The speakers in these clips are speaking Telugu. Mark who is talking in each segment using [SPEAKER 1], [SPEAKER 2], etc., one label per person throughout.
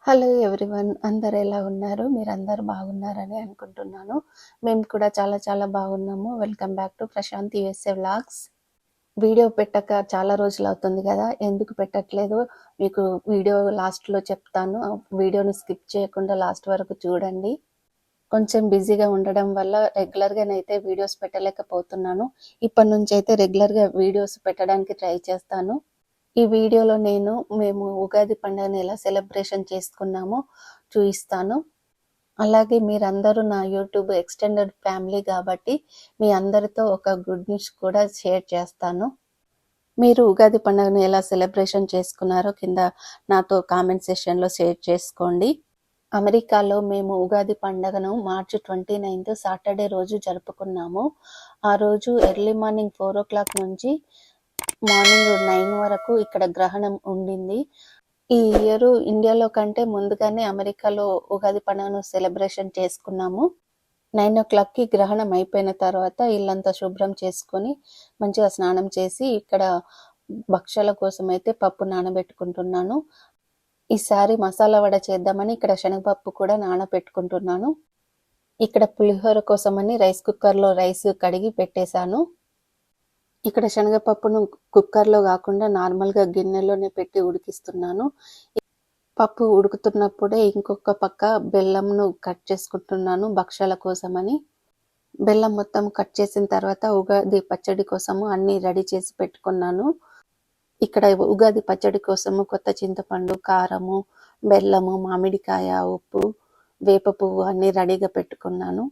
[SPEAKER 1] Hello everyone. అందరూ ఎలా ఉన్నారు? మీరందరూ బాగున్నారని అనుకుంటున్నాను. మేము కూడా చాలా చాలా బాగున్నాము. Welcome back to Prashanth USA vlogs. Video పెట్టక చాలా రోజులవుతుంది కదా! ఎందుకు పెట్టట్లేదో మీకు వీడియో లాస్ట్‌లో చెప్తాను. వీడియోని స్కిప్ చేయకుండా లాస్ట్ వరకు చూడండి. కొంచెం బిజీగా ఉండడం వల్ల రెగ్యులర్‌గానైతే వీడియోస్ పెట్టలేకపోతున్నాను. ఇప్పటి నుంచైతే రెగ్యులర్‌గా వీడియోస్ పెట్టడానికి ట్రై చేస్తాను. ఈ వీడియోలో మేము ఉగాది పండుగని ఎలా సెలబ్రేషన్ చేసుకున్నామో చూయిస్తాను. అలాగే మీరందరూ నా యూట్యూబ్ ఎక్స్టెండెడ్ ఫ్యామిలీ కాబట్టి మీ అందరితో ఒక గుడ్ న్యూస్ కూడా షేర్ చేస్తాను. మీరు ఉగాది పండుగను ఎలా సెలబ్రేషన్ చేసుకున్నారో కింద నాతో కామెంట్ సెక్షన్లో షేర్ చేసుకోండి. అమెరికాలో మేము ఉగాది పండుగను మార్చి 29 సాటర్డే రోజు జరుపుకున్నాము. ఆ రోజు ఎర్లీ మార్నింగ్ 4 o'clock నుంచి మార్నింగ్ 9 వరకు ఇక్కడ గ్రహణం ఉండింది. ఈ ఇయర్ ఇండియాలో కంటే ముందుగానే అమెరికాలో ఉగాది పండుగను సెలబ్రేషన్ చేసుకున్నాము. 9 o'clockకి గ్రహణం అయిపోయిన తర్వాత ఇల్లంతా శుభ్రం చేసుకొని మంచిగా స్నానం చేసి ఇక్కడ భక్షాల కోసం అయితే పప్పు నానబెట్టుకుంటున్నాను. ఈసారి మసాలా వడ చేద్దామని ఇక్కడ శనగపప్పు కూడా నానబెట్టుకుంటున్నాను. ఇక్కడ పులిహోర కోసమని రైస్ కుక్కర్లో రైస్ కడిగి పెట్టేశాను. ఇక్కడ శనగపప్పును కుక్కర్లో కాకుండా నార్మల్గా గిన్నెలోనే పెట్టి ఉడికిస్తున్నాను. పప్పు ఉడుకుతున్నప్పుడే ఇంకొక పక్క బెల్లంను కట్ చేసుకుంటున్నాను భక్షాల కోసమని. బెల్లం మొత్తం కట్ చేసిన తర్వాత ఉగాది పచ్చడి కోసము అన్నీ రెడీ చేసి పెట్టుకున్నాను. ఇక్కడ ఉగాది పచ్చడి కోసము కొత్త చింతపండు, కారము, బెల్లము, మామిడికాయ, ఉప్పు, వేప పువ్వు అన్నీ రెడీగా పెట్టుకున్నాను.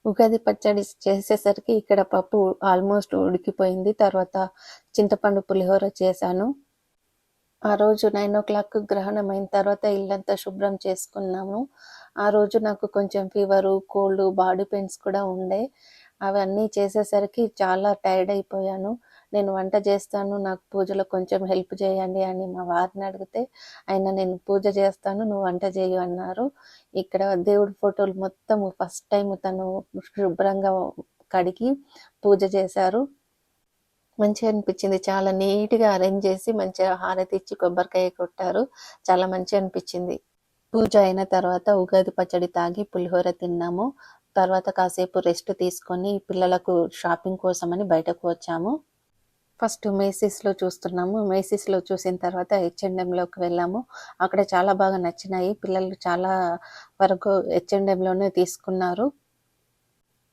[SPEAKER 1] ఉగాది పచ్చడి చేసేసరికి ఇక్కడ పప్పు ఆల్మోస్ట్ ఉడికిపోయింది. తర్వాత చింతపండు పులిహోర చేశాను. ఆ రోజు 9 o'clock గ్రహణం అయిన తర్వాత ఇల్లంతా శుభ్రం చేసుకున్నాము. ఆ రోజు నాకు కొంచెం ఫీవరు, కోల్డ్, బాడీ పెయిన్స్ కూడా ఉండే. అవన్నీ చేసేసరికి చాలా టైర్డ్ అయిపోయాను. నేను వంట చేస్తాను, నాకు పూజలో కొంచెం హెల్ప్ చేయండి అని మా వారిని అడిగితే ఆయన నేను పూజ చేస్తాను, నువ్వు వంట చేయు అన్నారు. ఇక్కడ దేవుడి ఫోటోలు మొత్తం ఫస్ట్ టైం తను శుభ్రంగా కడిగి పూజ చేశారు. మంచిగా అనిపించింది. చాలా నీట్గా అరేంజ్ చేసి మంచిగా హారతి ఇచ్చి కొబ్బరికాయ కొట్టారు. చాలా మంచిగా అనిపించింది. పూజ అయిన తర్వాత ఉగాది పచ్చడి తాగి పులిహోర తిన్నాము. తర్వాత కాసేపు రెస్ట్ తీసుకొని పిల్లలకు షాపింగ్ కోసమని బయటకు వచ్చాము. ఫస్ట్ మేసిస్లో చూస్తున్నాము. మేసిస్లో చూసిన తర్వాత H&Mలోకి వెళ్ళాము. అక్కడ చాలా బాగా నచ్చినాయి. పిల్లలు చాలా వరకు H&Mలోనే తీసుకున్నారు.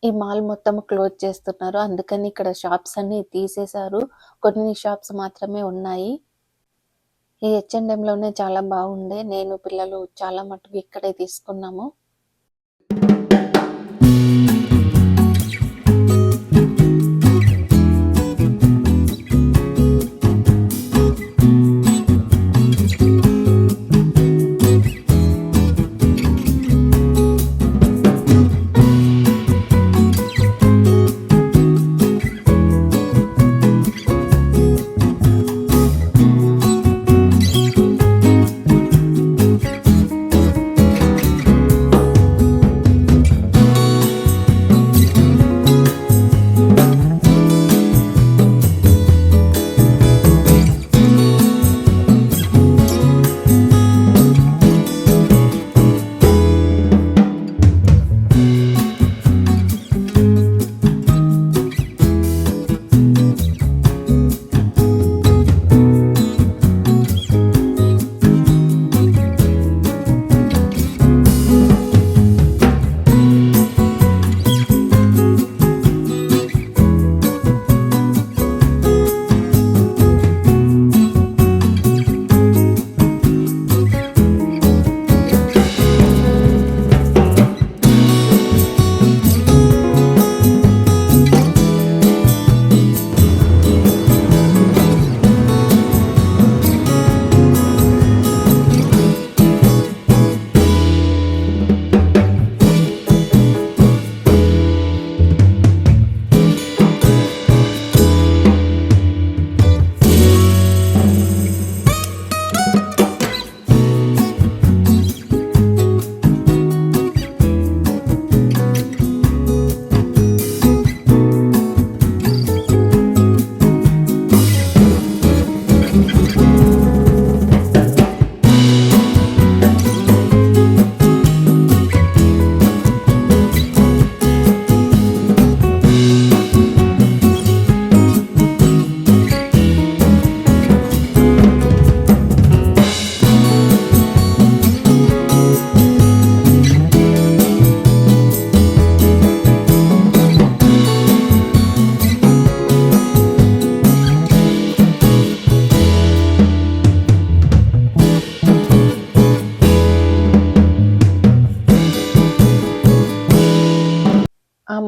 [SPEAKER 1] ఈ మాల్ మొత్తం క్లోజ్ చేస్తున్నారు, అందుకని ఇక్కడ షాప్స్ అన్ని తీసేశారు. కొన్ని షాప్స్ మాత్రమే ఉన్నాయి. ఈ H&Mలోనే చాలా బాగుండే. నేను పిల్లలు చాలా మటుకు ఇక్కడే తీసుకున్నాము.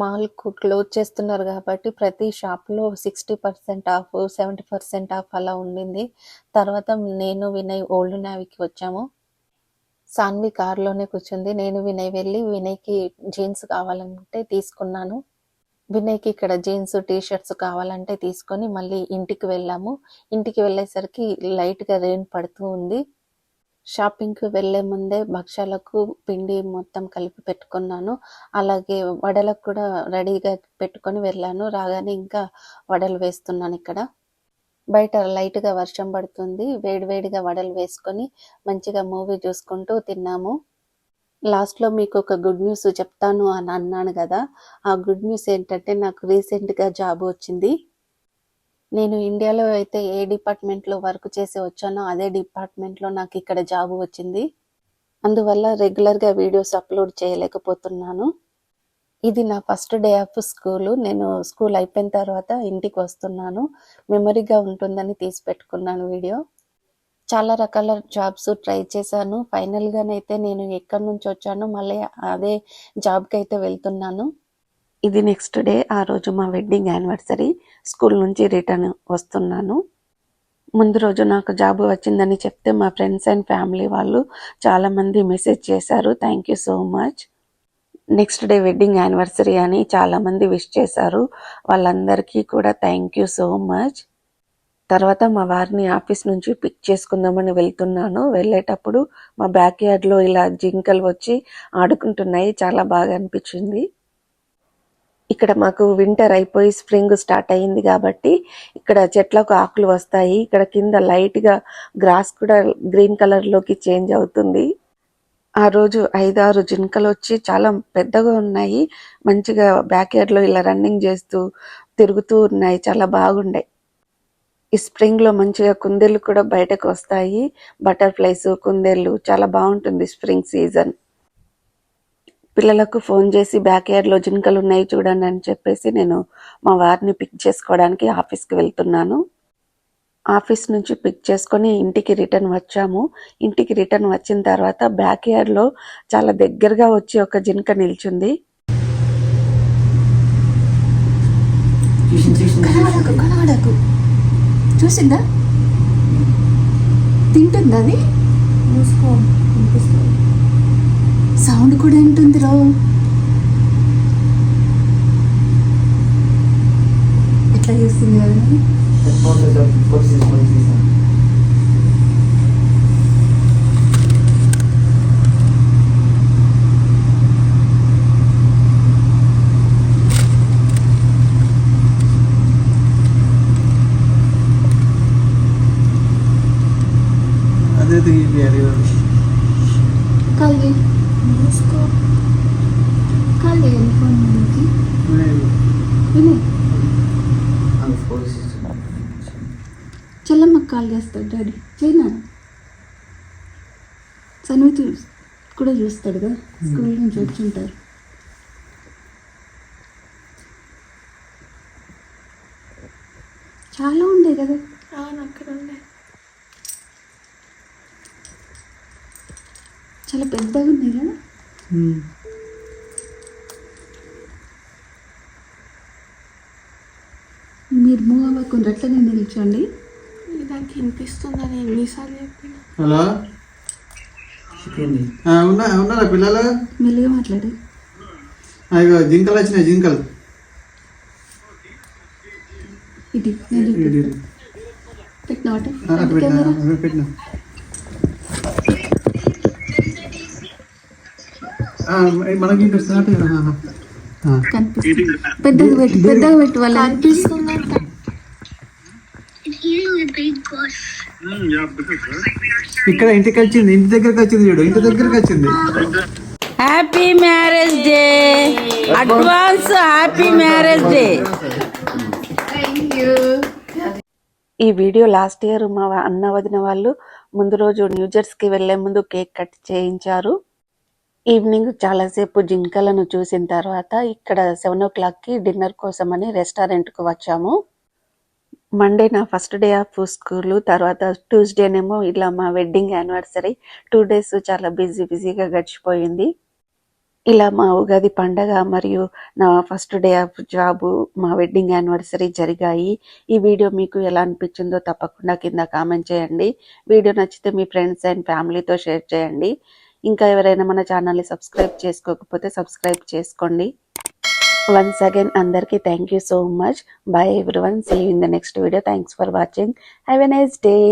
[SPEAKER 1] మాల్ క్లోజ్ చేస్తున్నారు కాబట్టి ప్రతి షాప్లో 60% ఆఫ్, 70% ఆఫ్ అలా ఉండింది. తర్వాత నేను వినయ్ ఓల్డ్ నావీకి వచ్చాము. సాన్వి కార్లోనే కూర్చుంది. నేను వినయ్ వెళ్ళి వినయ్కి జీన్స్ కావాలంటే తీసుకున్నాను. వినయ్కి ఇక్కడ జీన్స్ టీ షర్ట్స్ కావాలంటే తీసుకొని మళ్ళీ ఇంటికి వెళ్ళాము. ఇంటికి వెళ్ళేసరికి లైట్గా రెయిన్ పడుతూ ఉంది. షాపింగ్కి వెళ్ళే ముందే భక్షాలకు పిండి మొత్తం కలిపి పెట్టుకున్నాను. అలాగే వడలకు కూడా రెడీగా పెట్టుకొని వెళ్ళాను. రాగానే ఇంకా వడలు వేస్తున్నాను. ఇక్కడ బయట లైట్గా వర్షం పడుతుంది. వేడివేడిగా వడలు వేసుకొని మంచిగా మూవీ చూసుకుంటూ తిన్నాము. లాస్ట్లో మీకు ఒక గుడ్ న్యూస్ చెప్తాను అని అన్నాను కదా, ఆ గుడ్ న్యూస్ ఏంటంటే నాకు రీసెంట్గా జాబ్ వచ్చింది. నేను ఇండియాలో అయితే ఏ డిపార్ట్మెంట్లో వర్క్ చేసి వచ్చానో అదే డిపార్ట్మెంట్లో నాకు ఇక్కడ జాబ్ వచ్చింది. అందువల్ల రెగ్యులర్గా వీడియోస్ అప్లోడ్ చేయలేకపోతున్నాను. ఇది నా ఫస్ట్ డే ఆఫ్ స్కూలు. నేను స్కూల్ అయిపోయిన తర్వాత ఇంటికి వస్తున్నాను. మెమరీగా ఉంటుందని తీసి పెట్టుకున్నాను వీడియో. చాలా రకాల జాబ్స్ ట్రై చేశాను. ఫైనల్గానైతే నేను ఎక్కడి నుంచి వచ్చానో మళ్ళీ అదే జాబ్కి అయితే వెళ్తున్నాను. ఇది నెక్స్ట్ డే. ఆ రోజు మా వెడ్డింగ్ యానివర్సరీ. స్కూల్ నుంచి రిటర్న్ వస్తున్నాను. ముందు రోజు నాకు జాబ్ వచ్చిందని చెప్తే మా ఫ్రెండ్స్ అండ్ ఫ్యామిలీ వాళ్ళు చాలామంది మెసేజ్ చేశారు. Thank you so much. Next day wedding anniversary అని చాలామంది విష్ చేశారు. వాళ్ళందరికీ కూడా థ్యాంక్ యూ సో మచ్. తర్వాత మా వారిని ఆఫీస్ నుంచి పిక్ చేసుకుందామని వెళ్తున్నాను. వెళ్ళేటప్పుడు మా బ్యాక్ యార్డ్లో ఇలా జింకలు వచ్చి ఆడుకుంటున్నాయి. చాలా బాగా అనిపించింది. ఇక్కడ మాకు వింటర్ అయిపోయి స్ప్రింగ్ స్టార్ట్ అయ్యింది కాబట్టి ఇక్కడ చెట్లకు ఆకులు వస్తాయి. ఇక్కడ కింద లైట్గా గ్రాస్ కూడా గ్రీన్ కలర్లోకి చేంజ్ అవుతుంది. ఆ రోజు 5-6 జింకలు వచ్చి చాలా పెద్దగా ఉన్నాయి. మంచిగా బ్యాక్ యార్డ్లో ఇలా రన్నింగ్ చేస్తూ తిరుగుతూ ఉన్నాయి. చాలా బాగుండే. ఈ స్ప్రింగ్లో మంచిగా కుందేళ్ళు కూడా బయటకు వస్తాయి. బటర్ఫ్లైస్, కుందేళ్ళు చాలా బాగుంటుంది స్ప్రింగ్ సీజన్. పిల్లలకు ఫోన్ చేసి బ్యాక్ యార్డ్లో జింకలు ఉన్నాయి చూడండి అని చెప్పేసి నేను మా వారిని పిక్ చేసుకోవడానికి ఆఫీస్కి వెళ్తున్నాను. ఆఫీస్ నుంచి పిక్ చేసుకొని ఇంటికి రిటర్న్ వచ్చాము. ఇంటికి రిటర్న్ వచ్చిన తర్వాత బ్యాక్ యార్డ్లో చాలా దగ్గరగా వచ్చి ఒక జింక నిల్చుంది.
[SPEAKER 2] చూసిందా? తింటుందా? అది సౌండ్ కూడా ఏంటుంది రా. ఎట్లా చేస్తుంది కదా. Kali Musko Kali phone ki Vini Challamma call చేస్తాడు డాడీ. చేయనా? సన్వితి కూడా చూస్తాడు కదా, స్కూల్ నుంచి వచ్చి ఉంటారు. చాలా ఉండే కదా అక్కడ ఉండే. చాలా పెద్దగా ఉన్నాయి కదా. మీరు మూవ్ అవ్వకుండా అట్లనే నిల్చోండి. దానికి వినిపిస్తుందని ఎన్నిసార్లు చెప్పిన.
[SPEAKER 3] హలో, ఉన్నారా పిల్లలు?
[SPEAKER 2] మెల్లిగా మాట్లాడి.
[SPEAKER 3] అయ్యో జింకలు వచ్చినాయి. జింకలు
[SPEAKER 2] ఇది పెట్టినా
[SPEAKER 3] పెట్టినా. మనకి కనిపిస్తుంది.
[SPEAKER 2] పెద్దగా పెట్టు వాళ్ళు అనిపిస్తుందంట.
[SPEAKER 3] ఇక్కడ ఇంటికి వచ్చింది, ఇంటి దగ్గరకు వచ్చింది. చూడు, ఇంటి దగ్గరకు వచ్చింది.
[SPEAKER 4] Happy marriage day, advance happy marriage day.
[SPEAKER 1] ఈ వీడియో లాస్ట్ ఇయర్ మా అన్న వదిన వాళ్ళు ముందు రోజు న్యూజెర్సీకి వెళ్లే ముందు కేక్ కట్ చేయించారు. ఈవినింగ్ చాలాసేపు జింకలను చూసిన తర్వాత ఇక్కడ 7 o'clockకి డిన్నర్ కోసమని రెస్టారెంట్కు వచ్చాము. మండే నా ఫస్ట్ డే ఆఫ్ స్కూలు. తర్వాత ట్యూస్డేనేమో ఇలా మా వెడ్డింగ్ యానివర్సరీ. 2 days చాలా బిజీగా గడిచిపోయింది. ఇలా మా ఉగాది పండగ మరియు నా ఫస్ట్ డే ఆఫ్ జాబు, మా వెడ్డింగ్ యానివర్సరీ జరిగాయి. ఈ వీడియో మీకు ఎలా అనిపించిందో తప్పకుండా కింద కామెంట్ చేయండి. వీడియో నచ్చితే మీ ఫ్రెండ్స్ అండ్ ఫ్యామిలీతో షేర్ చేయండి. ఇంకా ఎవరైనా మన ఛానల్ని సబ్స్క్రైబ్ చేసుకోకపోతే సబ్స్క్రైబ్ చేసుకోండి. వన్స్ అగైన్ అందరికీ thank you so much. Bye everyone. See you in the next video. Thanks for watching. Have a nice day.